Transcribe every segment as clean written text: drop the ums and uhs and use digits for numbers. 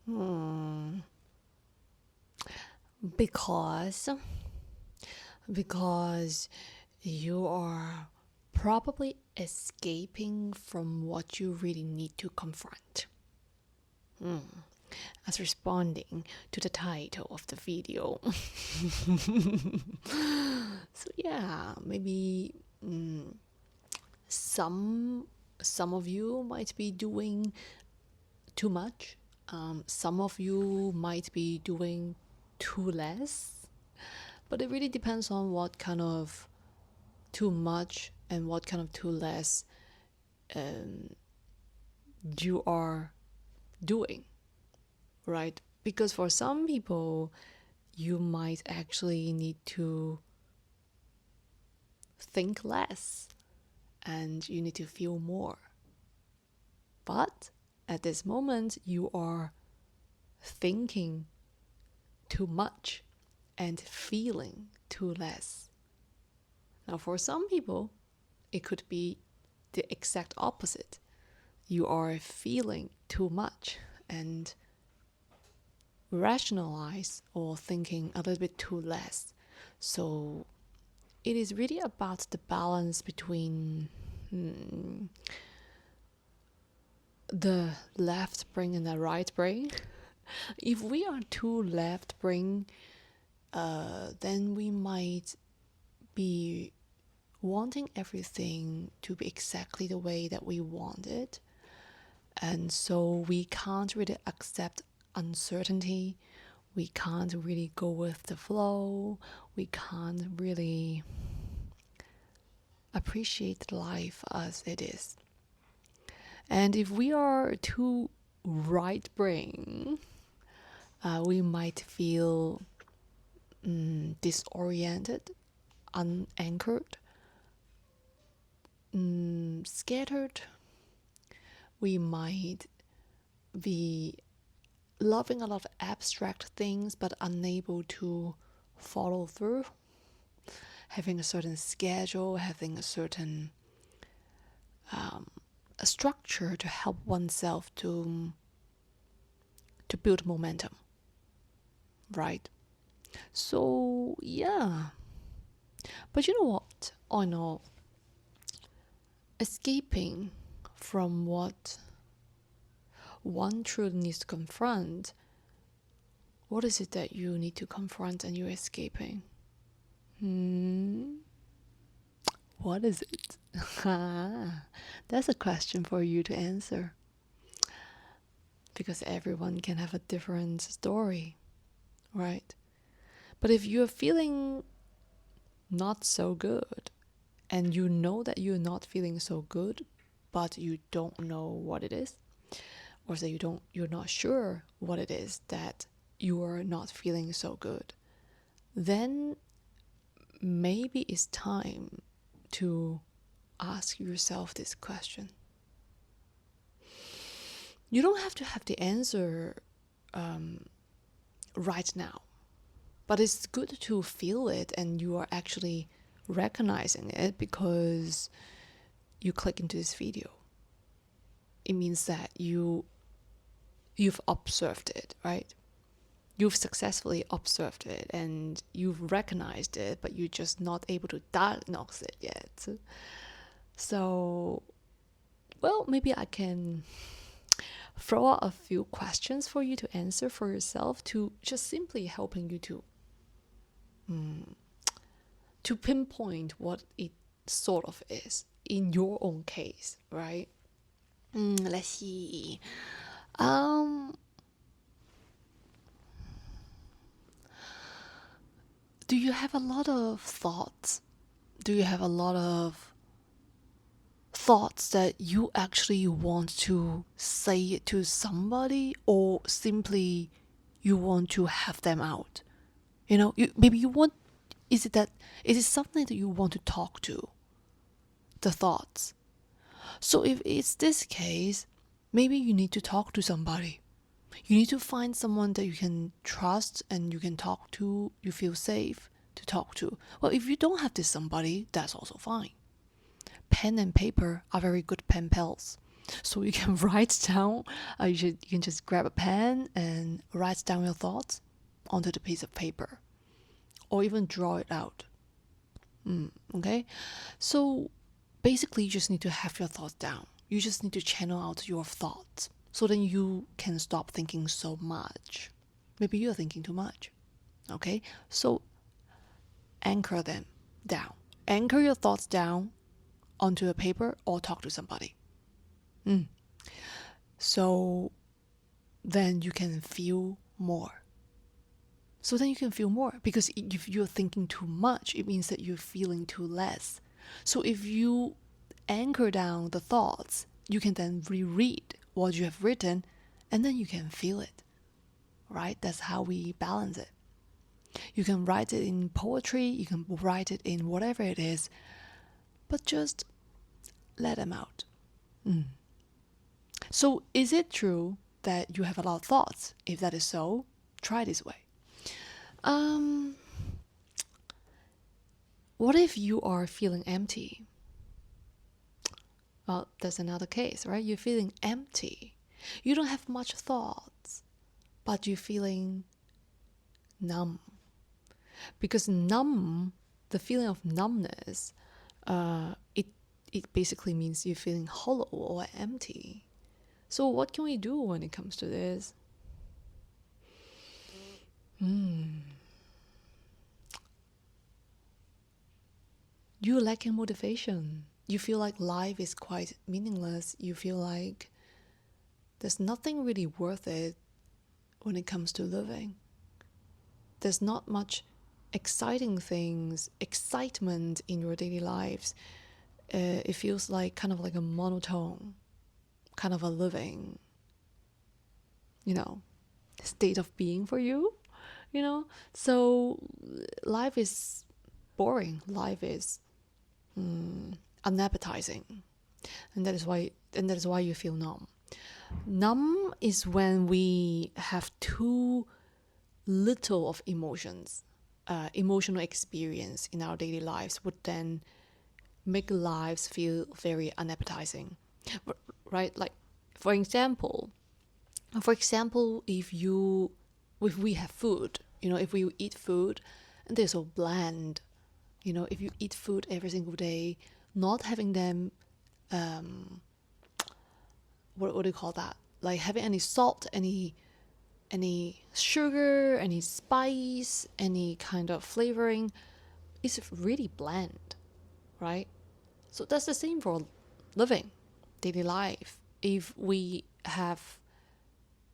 Hmm. Because you are probably escaping from what you really need to confront. As responding to the title of the video. So yeah, maybe some of you might be doing too much. Some of you might be doing too less. But it really depends on what kind of too much and what kind of too less you are doing, right? Because for some people, you might actually need to think less and you need to feel more. But at this moment, you are thinking too much and feeling too less. Now, for some people, it could be the exact opposite. You are feeling too much and rationalize or thinking a little bit too less. So it is really about the balance between the left brain and the right brain. If we are too left brain, then we might be wanting everything to be exactly the way that we want it. And so we can't really accept uncertainty. We can't really go with the flow. We can't really appreciate life as it is. And if we are too right brain, we might feel disoriented, unanchored, scattered. We might be loving a lot of abstract things but unable to follow through, having a certain schedule, having a certain a structure to help oneself to build momentum, right? So yeah, but you know what? I know escaping from what one truly needs to confront. What is it that you need to confront and you're escaping? What is it? That's a question for you to answer. Because everyone can have a different story, right? But if you're feeling not so good and you know that you're not feeling so good, but you don't know what it is, or say you're not sure what it is that you are not feeling so good, then maybe it's time to ask yourself this question. You don't have to have the answer right now, but it's good to feel it and you are actually recognizing it because you click into this video. It means that you've observed it, right? You've successfully observed it and you've recognized it, but you're just not able to diagnose it yet. So, well, maybe I can throw out a few questions for you to answer for yourself to just simply helping you to pinpoint what it sort of is in your own case, right? Let's see. Um, do you have a lot of thoughts? Do you have a lot of thoughts that you actually want to say it to somebody, or simply you want to have them out? You know, maybe you want, is it something that you want to talk to, the thoughts? So if it's this case, maybe you need to talk to somebody. You need to find someone that you can trust and you can talk to, you feel safe to talk to. Well, if you don't have this somebody, that's also fine. Pen and paper are very good pen pals. So you can write down, you can just grab a pen and write down your thoughts onto the piece of paper, or even draw it out. Okay? So basically, you just need to have your thoughts down. You just need to channel out your thoughts so then you can stop thinking so much. Maybe you're thinking too much. Okay? So anchor them down. Anchor your thoughts down onto a paper or talk to somebody. So then you can feel more. So then you can feel more, because if you're thinking too much, it means that you're feeling too less. So if you anchor down the thoughts, you can then reread what you have written, and then you can feel it, right? That's how we balance it. You can write it in poetry, you can write it in whatever it is, but just let them out. So is it true that you have a lot of thoughts? If that is so, try this way. What if you are feeling empty? Well, that's another case, right? You're feeling empty. You don't have much thoughts, but you're feeling numb. Because the feeling of numbness, it basically means you're feeling hollow or empty. So what can we do when it comes to this? You're lacking motivation. You feel like life is quite meaningless. You feel like there's nothing really worth it when it comes to living. There's not much excitement in your daily lives. It feels like kind of like a monotone, kind of a living, state of being for you, So life is boring. Life is unappetizing, and that is why you feel numb. Numb is when we have too little of emotional experience in our daily lives would then make lives feel very unappetizing, right? Like, for example, if we have food, if we eat food and they're so bland, if you eat food every single day, not having them, what do you call that? Like having any salt, any sugar, any spice, any kind of flavoring, is really bland, right? So that's the same for living, daily life. If we have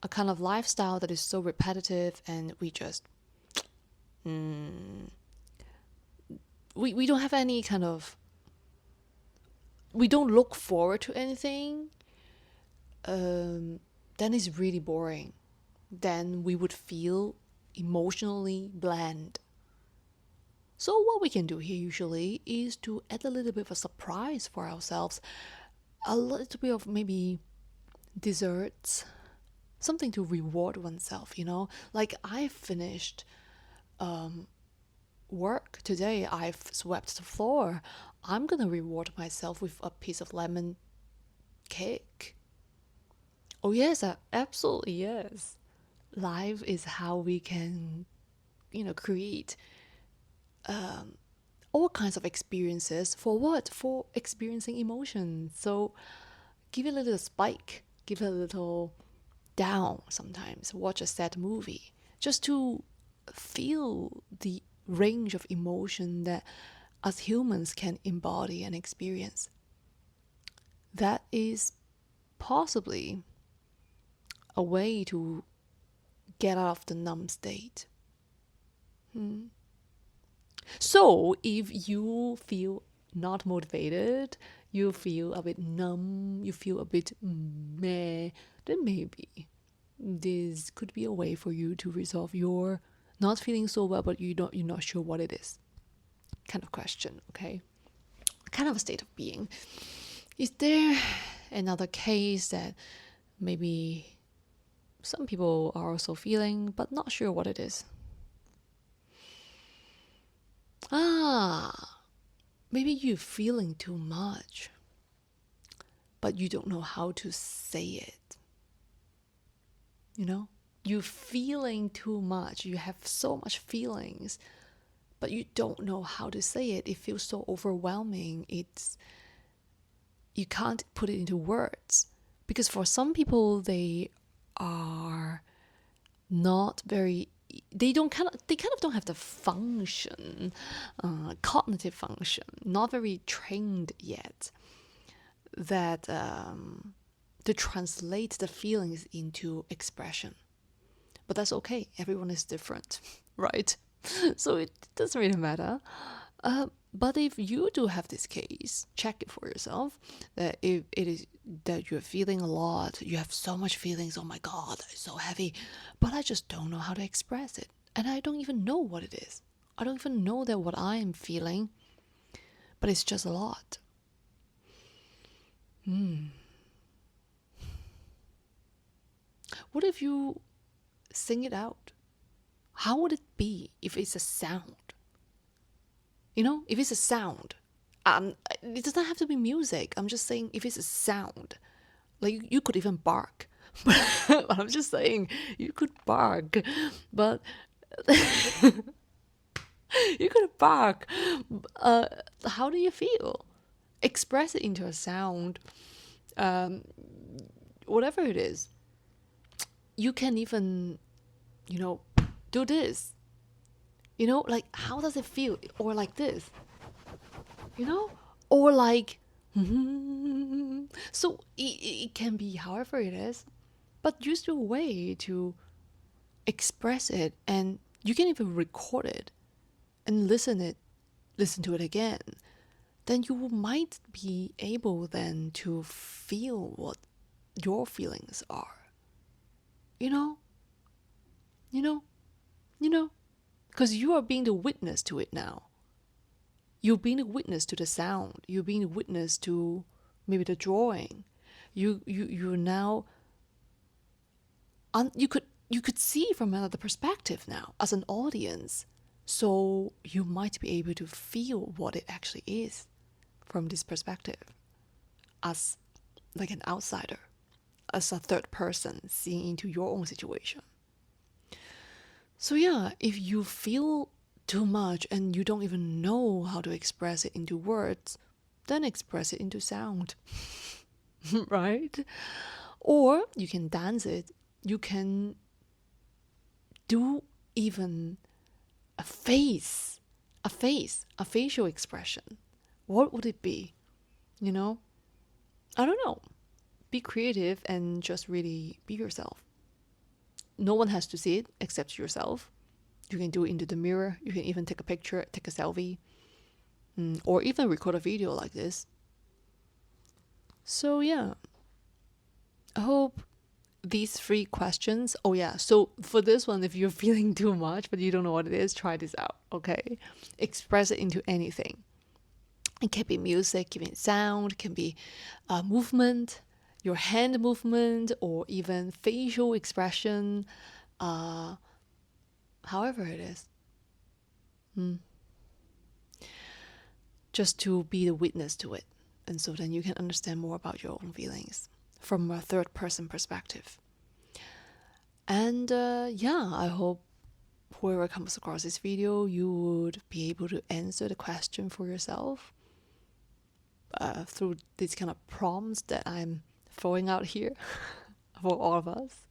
a kind of lifestyle that is so repetitive and we just we don't have any kind of, we don't look forward to anything, then it's really boring. Then we would feel emotionally bland. So what we can do here usually is to add a little bit of a surprise for ourselves, a little bit of maybe desserts, something to reward oneself, Like I finished work today, I've swept the floor. I'm gonna reward myself with a piece of lemon cake. Oh yes, absolutely yes. Life is how we can, create all kinds of experiences. For what? For experiencing emotion. So give it a little spike, give it a little down sometimes. Watch a sad movie just to feel the range of emotion that us humans can embody and experience. That is possibly a way to get out of the numb state. So if you feel not motivated, you feel a bit numb, you feel a bit meh, then maybe this could be a way for you to resolve your not feeling so well, but you're not sure what it is kind of question, okay? Kind of a state of being. Is there another case that maybe some people are also feeling but not sure what it is? Maybe you're feeling too much. but you don't know how to say it. You know, you're feeling too much. You have so much feelings, but you don't know how to say it. It feels so overwhelming. You can't put it into words, because for some people they are not very, they kind of don't have the function, cognitive function, not very trained yet, that to translate the feelings into expression. But that's okay. Everyone is different, right? So it doesn't really matter. But if you do have this case, check it for yourself. That if it is that you're feeling a lot, you have so much feelings, oh my God, it's so heavy, but I just don't know how to express it. And I don't even know what it is. I don't even know that what I am feeling, but it's just a lot. What if you sing it out? How would it be if it's a sound? You know, if it's a sound, it doesn't have to be music. I'm just saying if it's a sound, like you could even bark. But I'm just saying you could bark, but you could bark. How do you feel? Express it into a sound. Whatever it is, you can even, do this. Like how does it feel? Or like this, or like, so it can be however it is, but use your way to express it, and you can even record it and listen to it again. Then you might be able then to feel what your feelings are. You know? You know? You know? Because you are being the witness to it now. You're being a witness to the sound. You're being a witness to maybe the drawing. You're now, you could see from another perspective now as an audience. So you might be able to feel what it actually is from this perspective, as like an outsider, as a third person seeing into your own situation. So yeah, if you feel too much and you don't even know how to express it into words, then express it into sound. Right? Or you can dance it. You can do even a facial expression. What would it be? I don't know. Be creative and just really be yourself. No one has to see it except yourself. You can do it into the mirror. You can even take a picture, take a selfie, or even record a video like this. So yeah, I hope these 3 questions. Oh yeah, so for this one, if you're feeling too much but you don't know what it is, try this out, okay? Express it into anything. It can be music, it can be sound, it can be movement, your hand movement, or even facial expression, however it is. Just to be the witness to it. And so then you can understand more about your own feelings from a third person perspective. And yeah, I hope whoever comes across this video, you would be able to answer the question for yourself through these kind of prompts that I'm throwing out here for all of us.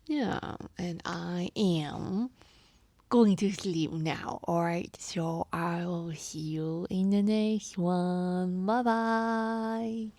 Yeah, and I am going to sleep now. Alright, so I will see you in the next one. Bye bye.